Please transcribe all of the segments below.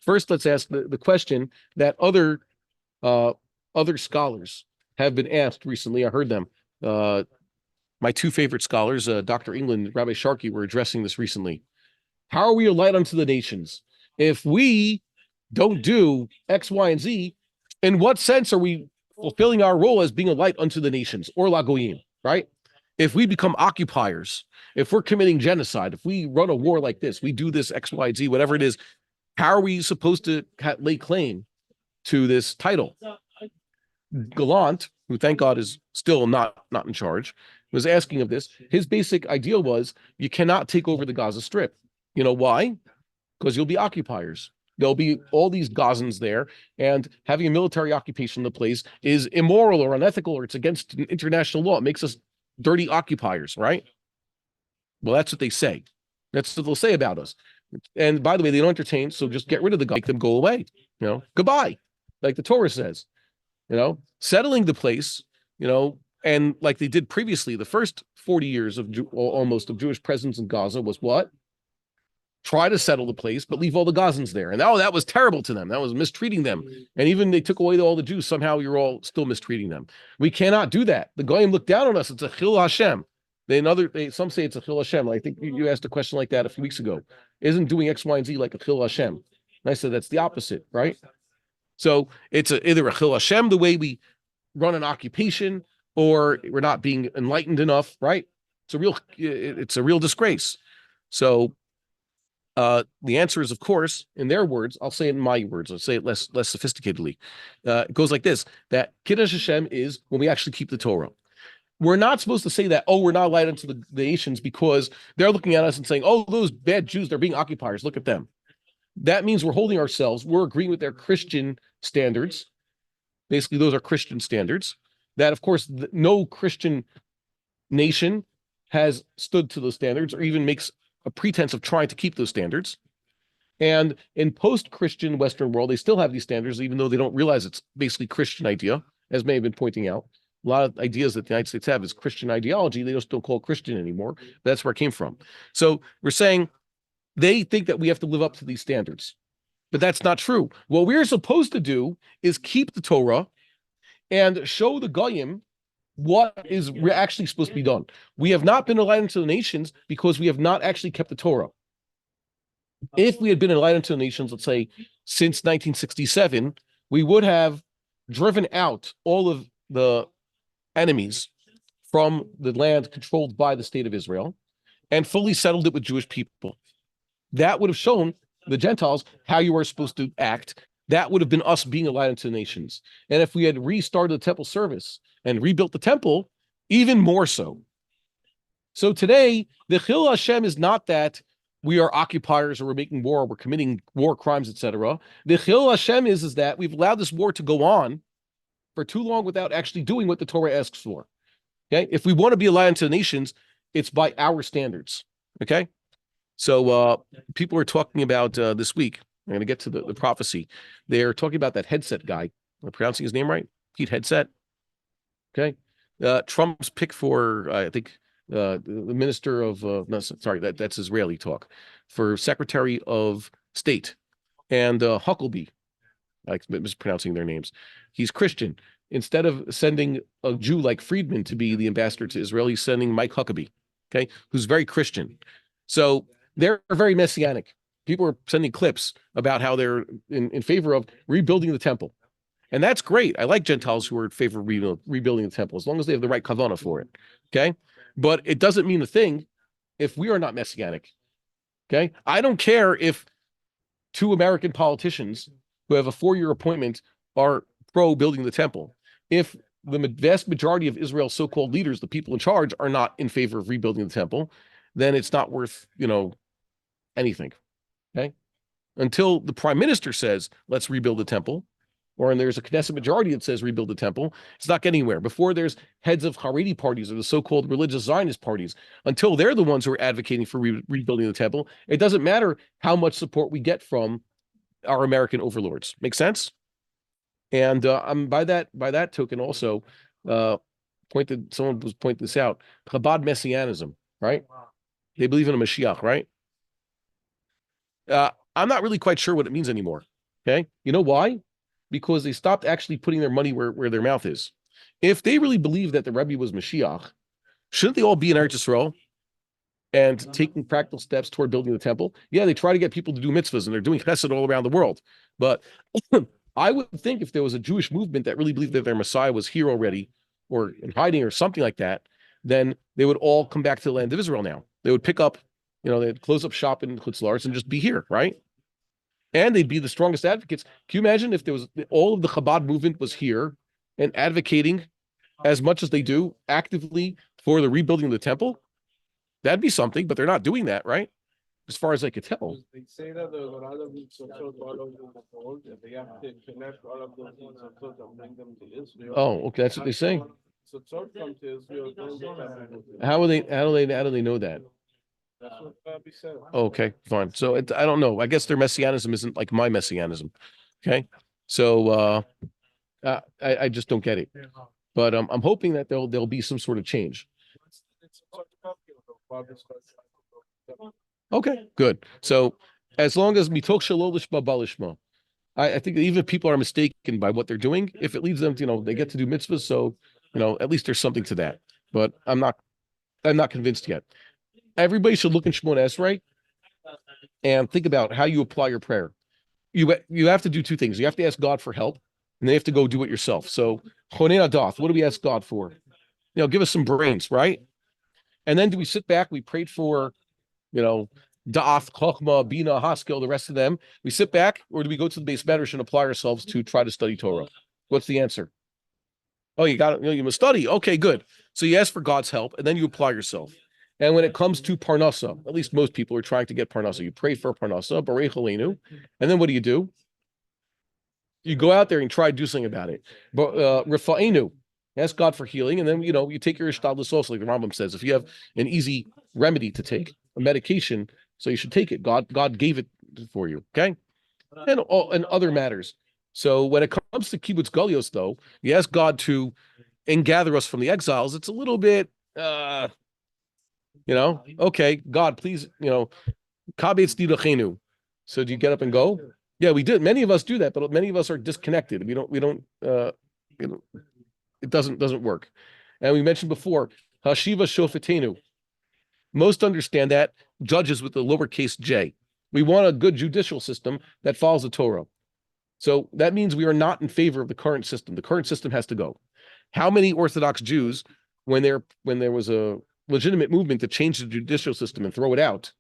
First, let's ask the question that other scholars have been asked recently. I heard them. My two favorite scholars, Dr. England, Rabbi Sharkey, were addressing this recently. How are we a light unto the nations? If we don't do X, Y, and Z, in what sense are we fulfilling our role as being a light unto the nations, or lagoyim, right? If we become occupiers, if we're committing genocide, if we run a war like this, we do this X, Y, Z, whatever it is, how are we supposed to lay claim to this title? Gallant, who thank God is still not in charge, was asking of this. His basic idea was you cannot take over the Gaza Strip. You know why? Because you'll be occupiers. There'll be all these Gazans there, and having a military occupation in the place is immoral or unethical, or it's against international law. It makes us dirty occupiers, right? Well, that's what they say. That's what they'll say about us. And by the way, they don't entertain, so just get rid of the guy, make them go away. Goodbye, like the Torah says. Settling the place, and like they did previously, the first 40 years of almost of Jewish presence in Gaza was what? Try to settle the place, but leave all the Gazans there. And that was terrible to them. That was mistreating them. And even they took away all the Jews. Somehow you're all still mistreating them. We cannot do that. The Goyim look down on us. It's a Chil Hashem. Some say it's a Chil Hashem. I think you asked a question like that a few weeks ago. Isn't doing X, Y, and Z like a Chil Hashem? And I said that's the opposite, right? So it's either a Chil Hashem, the way we run an occupation, or we're not being enlightened enough, right? It's a real disgrace. So the answer is, of course, in their words. I'll say it in my words. I'll say it less sophisticatedly. It goes like this: that Kiddush Hashem is when we actually keep the Torah. We're not supposed to say that, we're not light unto the nations because they're looking at us and saying, those bad Jews, they're being occupiers. Look at them. That means we're holding ourselves. We're agreeing with their Christian standards. Basically, those are Christian standards that, of course, no Christian nation has stood to those standards or even makes a pretense of trying to keep those standards. And in post-Christian Western world, they still have these standards, even though they don't realize it's basically Christian idea, as may have been pointing out. A lot of ideas that the United States have is Christian ideology. They just don't call it Christian anymore. But that's where it came from. So we're saying they think that we have to live up to these standards. But that's not true. What we're supposed to do is keep the Torah and show the Goyim what is actually supposed to be done. We have not been a light unto the nations because we have not actually kept the Torah. If we had been a light unto the nations, let's say, since 1967, we would have driven out all of the enemies from the land controlled by the state of Israel and fully settled it with Jewish people. That would have shown the Gentiles how you are supposed to act. That would have been us being a light unto the nations. And if we had restarted the temple service and rebuilt the temple, even more so. So today, the Chil Hashem is not that we are occupiers or we're making war, or we're committing war crimes, etc. The Chil Hashem is that we've allowed this war to go on for too long without actually doing what the Torah asks for. Okay, if we want to be a light unto the nations, it's by our standards. Okay, so people are talking about this week. I'm going to get to the prophecy. They're talking about that Headset guy. Am I pronouncing his name right? Pete Headset. Okay, Trump's pick for I think the minister of no, sorry, that's Israeli talk, for Secretary of State, and Huckabee. I'm mispronouncing their names. He's Christian. Instead of sending a Jew like Friedman to be the ambassador to Israel, he's sending Mike Huckabee, okay, who's very Christian. So they're very messianic. People are sending clips about how they're in favor of rebuilding the temple. And that's great. I like Gentiles who are in favor of rebuilding the temple, as long as they have the right kavanah for it, okay? But it doesn't mean a thing if we are not messianic, okay? I don't care if two American politicians who have a 4-year appointment are pro-building the temple. If the vast majority of Israel's so-called leaders, the people in charge, are not in favor of rebuilding the temple, then it's not worth, anything, okay? Until the prime minister says, let's rebuild the temple, or there's a Knesset majority that says rebuild the temple, it's not getting anywhere. Before there's heads of Haredi parties or the so-called religious Zionist parties, until they're the ones who are advocating for rebuilding the temple, it doesn't matter how much support we get from our American overlords. Make sense? And by that token also, someone was pointing this out, Chabad messianism, right? They believe in a Mashiach, right? I'm not really quite sure what it means anymore. Okay. You know why? Because they stopped actually putting their money where their mouth is. If they really believe that the Rebbe was Mashiach, shouldn't they all be in Eretz Yisrael and taking practical steps toward building the temple? Yeah, they try to get people to do mitzvahs and they're doing chesed all around the world. But I would think if there was a Jewish movement that really believed that their Messiah was here already or in hiding or something like that, then they would all come back to the land of Israel now. They would pick up, they'd close up shop in Chutz La'aretz and just be here, right? And they'd be the strongest advocates. Can you imagine if there was all of the Chabad movement was here and advocating as much as they do actively for the rebuilding of the temple? That'd be something, but they're not doing that, right? As far as I could tell. They say that there's a lot of instructors all over the world, and they have to connect all of those instructors and bring them to Israel. Oh, okay, that's what they say. So come to Israel. How do they know that? That's what Rabbi said. Okay, fine. So I don't know. I guess their messianism isn't like my messianism. Okay, so I just don't get it. But I'm hoping that there'll be some sort of change. Okay, good. So as long as mitoch shelo lishma balishma, I think that even if people are mistaken by what they're doing, if it leads them to, they get to do mitzvahs, so at least there's something to that. But I'm not convinced yet. Everybody should look in Shemona Esrei and think about how you apply your prayer. You have to do two things. You have to ask God for help, and then you have to go do it yourself. So Chonei Adath, what do we ask God for? Give us some brains, right? And then do we sit back? We prayed for, Da'ath, Chochmah, Bina, Haskel, the rest of them. We sit back, or do we go to the base medrash and apply ourselves to try to study Torah? What's the answer? Oh, you got it. You must study. Okay, good. So you ask for God's help, and then you apply yourself. And when it comes to Parnasa, at least most people are trying to get Parnasa. You pray for Parnasa, Barei Chalenu, and then what do? You go out there and try to do something about it. But Rifa'enu, ask God for healing, and then you take your ishtadlus also, like the Rambam says. If you have an easy remedy to take, a medication, so you should take it. God gave it for you, okay? And other matters. So when it comes to kibbutz galios, though, you ask God to gather us from the exiles. It's a little bit, okay, God, please, kabetz didachenu. So do you get up and go? Yeah, we did. Many of us do that, but many of us are disconnected. We don't. It doesn't work. And we mentioned before, hashiva shofetenu. Most understand that judges with the lowercase j. We want a good judicial system that follows the Torah. So that means we are not in favor of the current system. The current system has to go. How many Orthodox Jews, when there was a legitimate movement to change the judicial system and throw it out,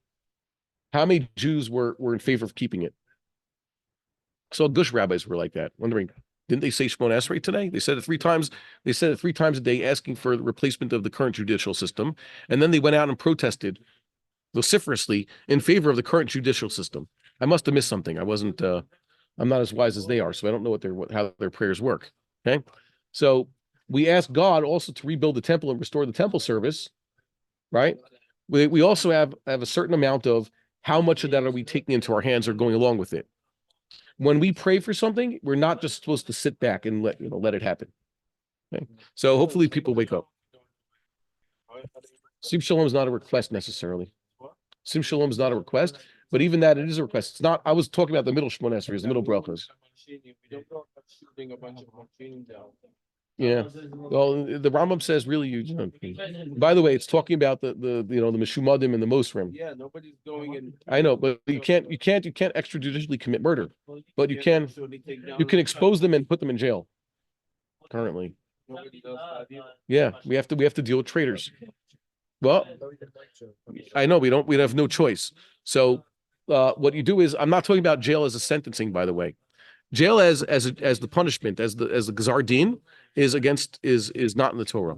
how many Jews were in favor of keeping it? So Gush rabbis were like that, wondering, didn't they say Shemona Esrei today? They said it 3 times. They said it 3 times a day, asking for the replacement of the current judicial system. And then they went out and protested vociferously in favor of the current judicial system. I must have missed something. I'm not as wise as they are, so I don't know how their prayers work. Okay. So we ask God also to rebuild the temple and restore the temple service, right? We also have a certain amount of how much of that are we taking into our hands or going along with it. When we pray for something, we're not just supposed to sit back and let it happen. Okay? So hopefully people wake up. Sim Shalom is not a request necessarily. Sim Shalom is not a request, but even that, it is a request. It's not. I was talking about the middle Shemona Esrei, the middle brachos. Yeah. Well, the Rambam says really by the way, it's talking about the Meshumadim and the Mosrim. Yeah, nobody's going in. I know, but you can't extrajudicially commit murder, but you can expose them and put them in jail. Currently. Yeah, we have to deal with traitors. Well, I know we have no choice. So what you do is, I'm not talking about jail as a sentencing, by the way. Jail as the punishment, as the Gzar Din is not in the Torah.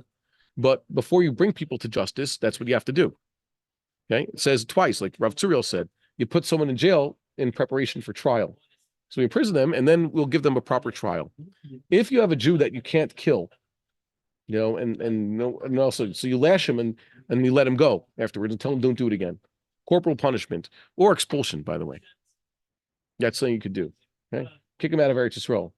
But before you bring people to justice, that's what you have to do. Okay, it says twice, like Rav Tzuriel said, you put someone in jail in preparation for trial. So we imprison them, and then we'll give them a proper trial. If you have a Jew that you can't kill, and also, so you lash him and you let him go afterwards and tell him don't do it again. Corporal punishment or expulsion, by the way. That's something you could do. Okay, kick him out of Eretz Yisrael.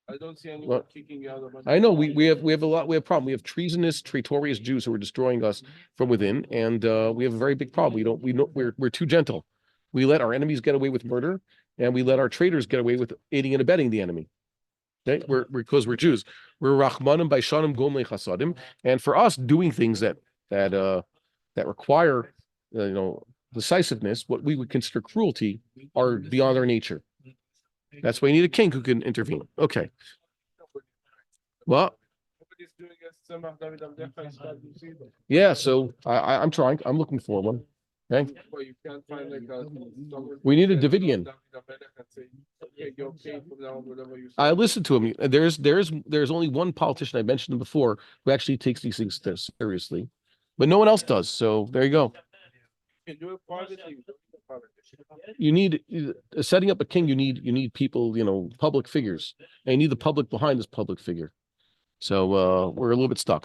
I don't see anyone kicking out of. I know we have a problem. We have treasonous, traitorous Jews who are destroying us from within, and we have a very big problem. We're too gentle. We let our enemies get away with murder, and we let our traitors get away with aiding and abetting the enemy. Okay, because we're Jews. We're Rachmanim Baishanim Gomle Chasadim, and for us, doing things that require, decisiveness, what we would consider cruelty, are beyond our nature. That's why you need a king who can intervene. Okay. Well, yeah. So I'm trying. I'm looking for one. Okay. We need a Davidian. I listened to him. There's only one politician, I mentioned him before, who actually takes these things seriously, but no one else does. So there you go. You need setting up a king. You need people, public figures, and you need the public behind this public figure. So we're a little bit stuck.